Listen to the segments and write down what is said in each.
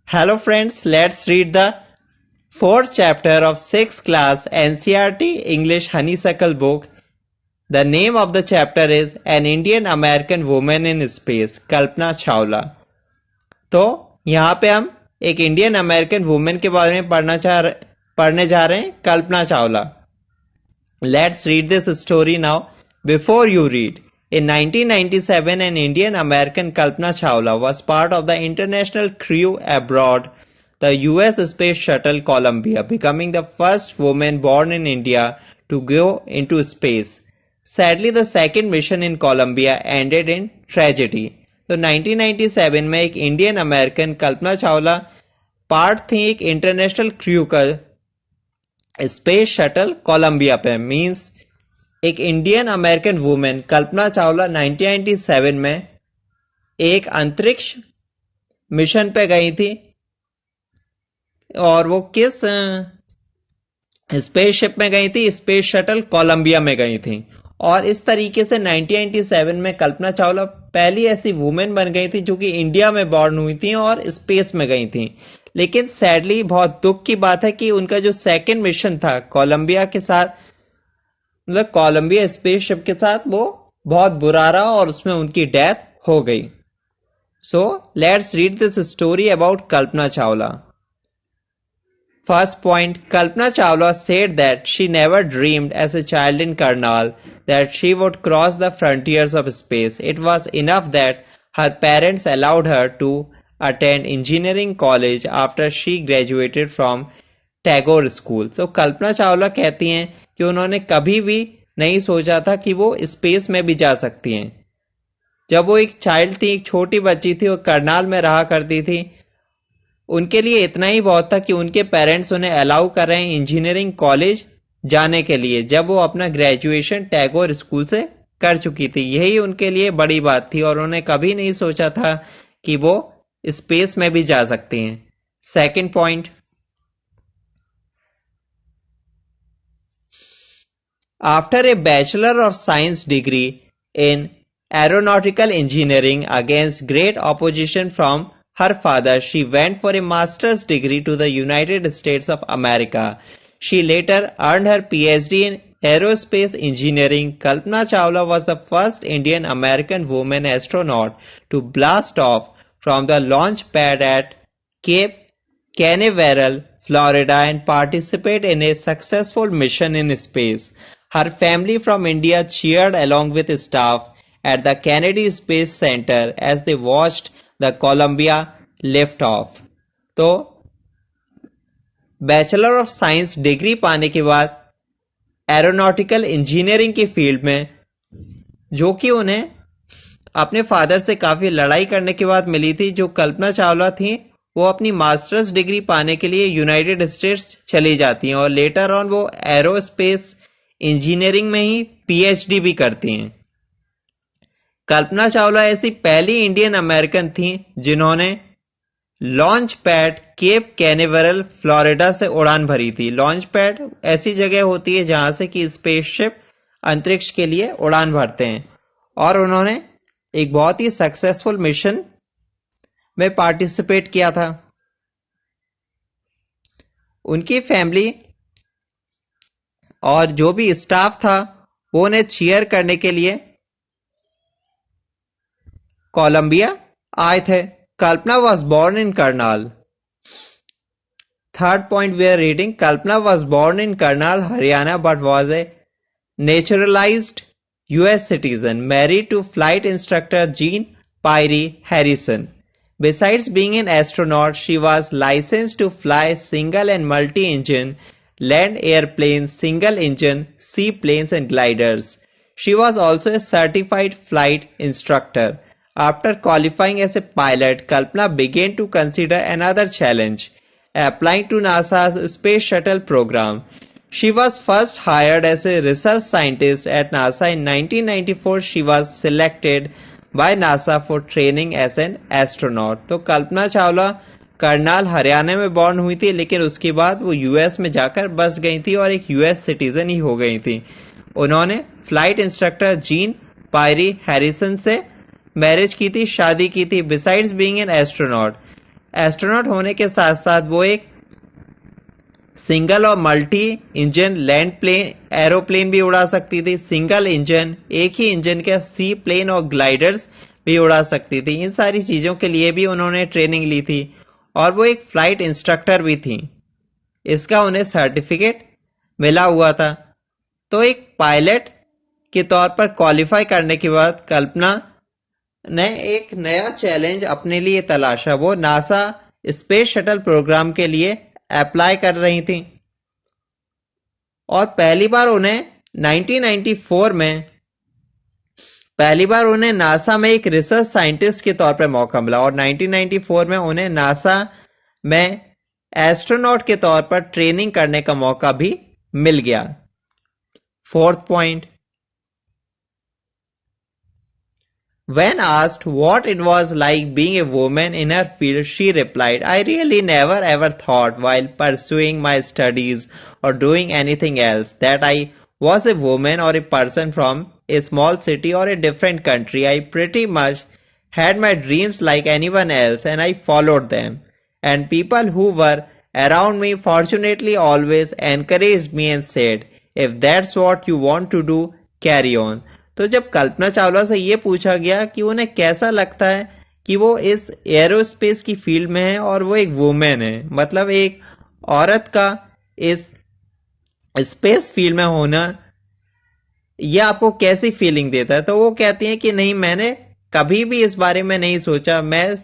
Hello friends, let's read the fourth chapter of 6th class NCERT English Honeysuckle book. The name of the chapter is An Indian American Woman in Space, Kalpana Chawla. तो यहाँ पे हम एक Indian American women के बारे में पढ़ने जा रहे हैं, Kalpana Chawla. Let's read this story now. Before you read, in 1997, an Indian American Kalpana Chawla was part of the international crew aboard the US Space Shuttle Columbia, becoming the first woman born in India to go into space. Sadly, the second mission in Columbia ended in tragedy. तो 1997 में एक Indian American Kalpana Chawla part थी एक international crew का space shuttle Columbia पे. Means एक Indian American women Kalpana Chawla 1997 में एक अंतरिक्ष मिशन पे गई थी. और वो किस स्पेसशिप में गई थी? स्पेस शटल कोलंबिया में गई थी. और इस तरीके से 1997 में कल्पना चावला पहली ऐसी वुमेन बन गई थी जो कि इंडिया में बॉर्न हुई थी और स्पेस में गई थी. लेकिन सैडली बहुत दुख की बात है कि उनका जो सेकंड मिशन था कोलंबिया के साथ, मतलब कोलंबिया स्पेसशिप के साथ, वो बहुत बुरा रहा और उसमें उनकी डेथ हो गई. So let's read this story about Kalpana Chawla. First point, Kalpana Chawla said that she never dreamed as a child in Karnal that she would cross the frontiers of space. It was enough that her parents allowed her to attend engineering college after she graduated from Tagore School. So Kalpana Chawla कहती हैं कि उन्होंने कभी भी नहीं सोचा था कि वो स्पेस में भी जा सकती हैं. जब वो एक चाइल्ड थी, एक छोटी बच्ची थी, वो करनाल में रहा करती थी, उनके लिए इतना ही बहुत था कि उनके पेरेंट्स उन्हें अलाउ कर रहे हैं इंजीनियरिंग कॉलेज जाने के लिए, जब वो अपना ग्रेजुएशन टैगोर स्कूल से कर चुकी थी. यही उनके लिए बड़ी बात थी और उन्हें कभी नहीं सोचा था कि वो स्पेस में भी जा सकती हैं. Second point, after a bachelor of science degree in aeronautical engineering against great opposition from her father, she went for a master's degree to the United States of America. She later earned her PhD in aerospace engineering. Kalpana Chawla was the first Indian American woman astronaut to blast off from the launch pad at Cape Canaveral, Florida, and participate in a successful mission in space. Her family from India cheered along with staff at the Kennedy Space Center as they watched the Columbia lift off. तो bachelor of science degree पाने के बाद aeronautical engineering की field में, जो कि उन्हें अपने फादर से काफी लड़ाई करने के बाद मिली थी, जो कल्पना चावला थी, वो अपनी मास्टर्स डिग्री पाने के लिए यूनाइटेड स्टेट्स चली जाती हैं और लेटर ऑन वो एरोस्पेस इंजीनियरिंग में ही पीएचडी भी करती हैं. कल्पना चावला ऐसी पहली इंडियन अमेरिकन थी जिन्होंने launch pad Cape Canaveral Florida से उड़ान भरी थी. लॉन्च पैड ऐसी जगह होती है जहां से कि स्पेसशिप अंतरिक्ष के लिए उड़ान भरते हैं. और उन्होंने एक बहुत ही सक्सेसफुल मिशन में पार्टिसिपेट किया था. उनकी फैमिली और जो भी स्टाफ था वो उन्हें चीयर करने के लिए कोलंबिया आए थे. कल्पना was born in Karnal. Third point we are reading, Kalpana was born in Karnal, Haryana, but was a naturalized US citizen, married to flight instructor Jean Pyrie Harrison. Besides being an astronaut, she was licensed to fly single and multi-engine land airplanes, single engine seaplanes and gliders. She was also a certified flight instructor. After qualifying as a pilot, Kalpana began to consider another challenge, applying to NASA's Space Shuttle program. She was first hired as a research scientist at NASA in 1994. She was selected by NASA for training as an astronaut. तो कल्पना चावला करनाल हरियाणा में born हुई थी, लेकिन उसके बाद वो US में जाकर बस गई थी और एक यूएस सिटीजन ही हो गई थी. उन्होंने flight instructor Jean Pierre Harrison से मैरिज की थी, शादी की थी. Besides being an astronaut, astronaut होने के साथ साथ वो एक सिंगल और multi engine land plane aeroplane भी उड़ा सकती थी, सिंगल इंजन एक ही इंजन के सी प्लेन और ग्लाइडर्स भी उड़ा सकती थी। इन सारी चीजों के लिए भी उन्होंने ट्रेनिंग ली थी और वो एक फ्लाइट इंस्ट्रक्टर भी थी। इसका उन्हें सर्टिफिकेट मिला हुआ था। तो एक पायलट के तौर पर क्वालिफाई करने के बाद कल्पना ने एक नया चैलेंज अपने लिए तलाशा। वो नासा स्पेस शटल प्रोग्राम के लिए अप्लाई कर रही थी और पहली बार उन्हें नासा में एक रिसर्च साइंटिस्ट के तौर पर मौका मिला और 1994 में उन्हें नासा में एस्ट्रोनॉट के तौर पर ट्रेनिंग करने का मौका भी मिल गया। Fourth point, when asked what it was like being a woman in her field, she replied, I really never ever thought while pursuing my studies or doing anything else that I was a woman or a person from a small city or a different country. I pretty much had my dreams like anyone else and I followed them. And people who were around me fortunately always encouraged me and said, if that's what you want to do, carry on. तो जब कल्पना चावला से ये पूछा गया कि उन्हें कैसा लगता है कि वो इस एरोस्पेस की फील्ड में है और वो एक वुमेन है, मतलब एक औरत का इस स्पेस फील्ड में होना, ये आपको कैसी फीलिंग देता है, तो वो कहती हैं कि नहीं, मैंने कभी भी इस बारे में नहीं सोचा। मैं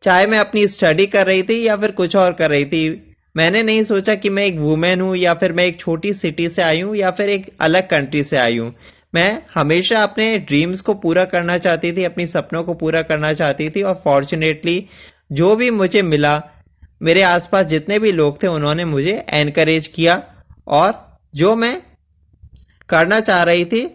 चाहे मैं अपनी स्टडी कर रही थी या फिर कुछ और कर रही थी, मैंने नहीं सोचा कि मैं एक वुमेन हूं या फिर मैं एक छोटी सिटी से आई हूं या फिर एक अलग कंट्री से आई हूं। मैं हमेशा अपने ड्रीम्स को पूरा करना चाहती थी, अपनी सपनों को पूरा करना चाहती थी और फॉर्चुनेटली जो भी मुझे मिला, मेरे आसपास जितने भी लोग थे उन्होंने मुझे एनकरेज किया और जो मैं करना चाह रही थी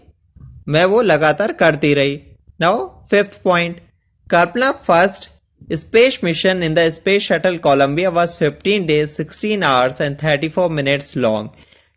मैं वो लगातार करती रही। Now fifth point, Kalpana first space mission in the space shuttle Columbia was 15 days, 16 hours and 34 minutes long.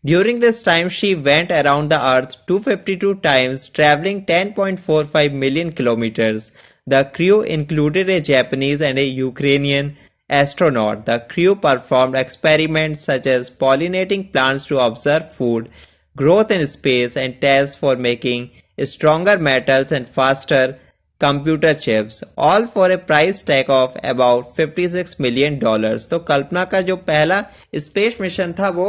During this time, she went around the Earth 252 times, traveling 10.45 million kilometers. The crew included a Japanese and a Ukrainian astronaut. The crew performed experiments such as pollinating plants to observe food growth in space and tests for making stronger metals and faster computer chips, all for a price tag of about $56 million. तो कल्पना का जो पहला space mission था वो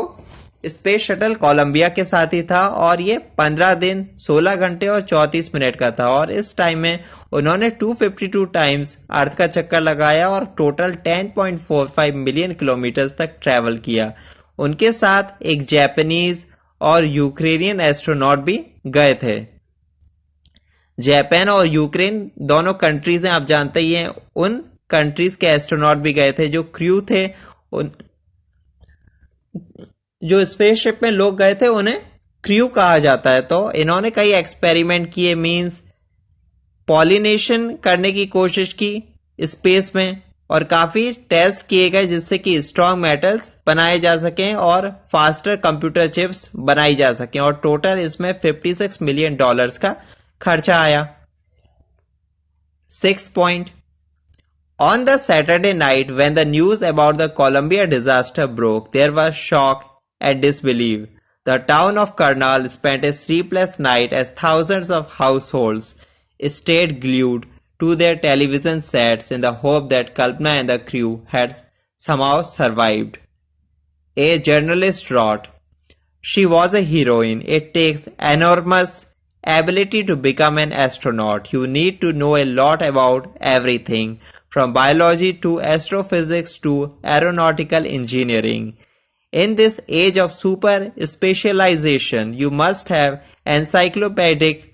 space shuttle Columbia के साथ ही था और ये 15 दिन 16 घंटे और 34 मिनट का था और इस टाइम में उन्होंने 252 टाइम्स अर्थ का चक्कर लगाया और टोटल 10.45 मिलियन किलोमीटर तक ट्रैवल किया। उनके साथ एक जापानीज और यूक्रेनियन एस्ट्रोनॉट भी गए थे। जापान और यूक्रेन दोनों कंट्रीज हैं, आप जानते ही हैं। उन कंट्रीज के एस्ट्रोनॉट भी गए थे। जो क्रू थे, जो स्पेसशिप में लोग गए थे उन्हें क्रू कहा जाता है। तो इन्होंने कई एक्सपेरिमेंट किए, मींस पॉलिनेशन करने की कोशिश की स्पेस में और काफी टेस्ट किए गए जिससे कि स्ट्रॉन्ग मेटल्स बनाए जा सकें और फास्टर कंप्यूटर चिप्स बनाई जा सकें और टोटल इसमें $56 मिलियन का खर्चा आया। 6th point, on the Saturday night when the news about the Columbia disaster broke, there was shock and disbelief. The town of Karnal spent a sleepless night as thousands of households stayed glued to their television sets in the hope that Kalpana and the crew had somehow survived. A journalist wrote, "She was a heroine. It takes enormous ability to become an astronaut. You need to know a lot about everything, from biology to astrophysics to aeronautical engineering. In this age of super specialization, you must have encyclopedic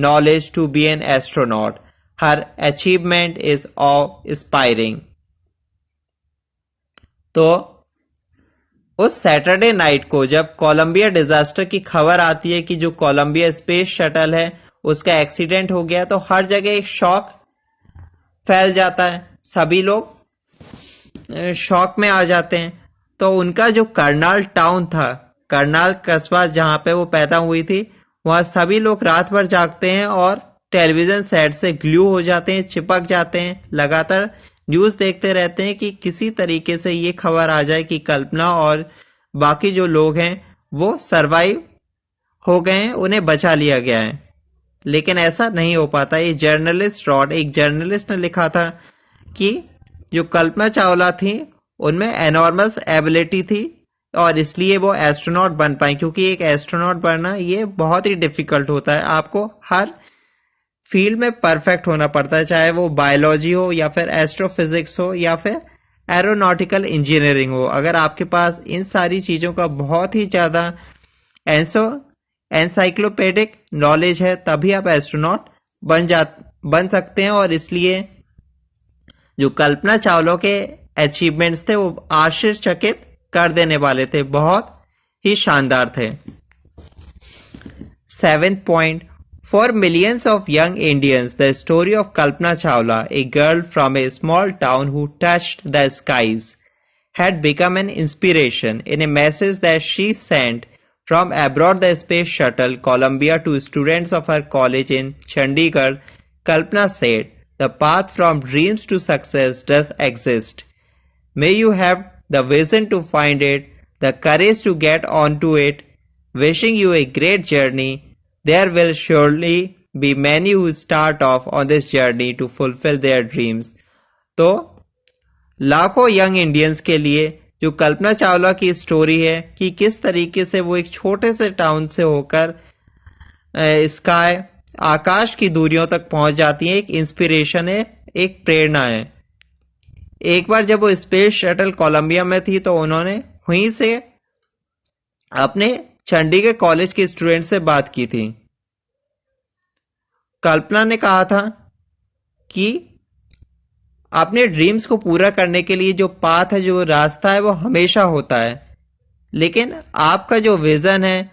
knowledge to be an astronaut. Her achievement is awe-inspiring." तो उस Saturday night को जब Colombia disaster की खबर आती है कि जो कोलंबिया स्पेस शटल है उसका एक्सीडेंट हो गया, तो हर जगह एक शॉक फैल जाता है। सभी लोग शॉक में आ जाते हैं। तो उनका जो करनाल टाउन था, करनाल कस्बा जहां पे वो पैदा हुई थी, वहां सभी लोग रात भर जागते हैं और टेलीविजन सेट से ग्लू हो जाते हैं, चिपक जाते हैं, लगातार न्यूज़ देखते रहते हैं कि किसी तरीके से ये खबर आ जाए कि कल्पना और बाकी जो लोग हैं वो सरवाइव हो गए हैं, उन्हें बचा लिया गया है। लेकिन ऐसा नहीं हो पाता। ये जर्नलिस्ट रॉड, एक जर्नलिस्ट ने लिखा था कि जो कल्पना चावला थी उनमें एनॉर्मस एबिलिटी थी और इसलिए वो एस्ट्रोनॉट बन पाए, क्योंकि एक एस्ट्रोनॉट बनना ये बहुत ही डिफिकल्ट होता है। आपको हर फील्ड में परफेक्ट होना पड़ता है, चाहे वो बायोलॉजी हो या फिर एस्ट्रोफिजिक्स हो या फिर एरोनॉटिकल इंजीनियरिंग हो। अगर आपके पास इन सारी चीज़ों का बहुत ही ज़्यादा एनसाइक्लोपीडिक नॉलेज है तभी आप एस्ट्रोनॉट बन सकते हैं। और इसलिए जो कल्पना चावला के अचीवमेंट्स थे वो आश्चर्यचकित कर देने वाले थे, बहुत ही शानदार थे। 7th point, for millions of young Indians, the story of Kalpana Chawla, a girl from a small town who touched the skies, had become an inspiration. In a message that she sent from aboard the space shuttle Columbia to students of her college in Chandigarh, Kalpana said, "The path from dreams to success does exist. May you have the vision to find it, the courage to get onto it. Wishing you a great journey. There will surely be many who start off on this journey to fulfill their dreams." तो लाखों young Indians के लिए जो कल्पना चावला की story है कि किस तरीके से वो एक छोटे से टाउन से होकर स्काई आकाश की दूरियों तक पहुंच जाती है, एक इंस्पिरेशन है, एक प्रेरणा है। एक बार जब वो स्पेस शटल कोलंबिया में थी तो उन्होंने वहीं से अपने चंडीगढ़ कॉलेज के स्टूडेंट से बात की थी। कल्पना ने कहा था कि अपने ड्रीम्स को पूरा करने के लिए जो पाथ है, जो रास्ता है, वो हमेशा होता है, लेकिन आपका जो विजन है,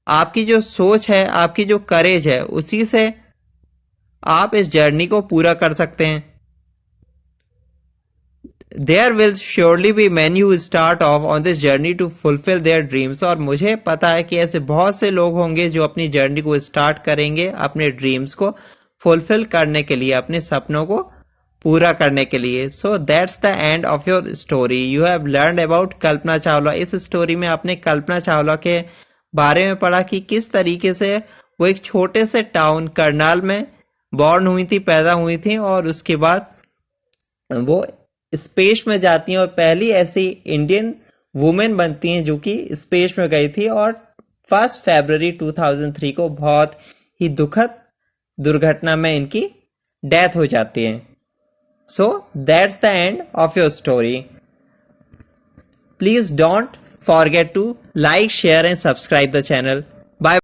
आपकी जो सोच है, आपकी जो करेज है, उसी से आप इस जर्नी को पूरा कर सकते हैं। There will surely be many who start off on this journey to fulfill their dreams. और मुझे पता है कि ऐसे बहुत से लोग होंगे जो अपनी जर्नी को स्टार्ट करेंगे अपने ड्रीम्स को फुलफिल करने के लिए, अपने सपनों को पूरा करने के लिए। So that's the end of your story. You have learned about Kalpana Chawla. इस स्टोरी में आपने कल्पना चावला के बारे में पढ़ा कि किस तरीके से वो एक छोटे से टाउन करनाल में बॉर्न हुई थी, पैदा हुई थी, और उसके बाद वो स्पेस में जाती हैं और पहली ऐसी इंडियन वुमेन बनती हैं जो कि स्पेस में गई थी। और 1 फरवरी 2003 को बहुत ही दुखद दुर्घटना में इनकी डेथ हो जाती है। So that's the end of your story. Please don't forget to like, share and subscribe the channel. Bye.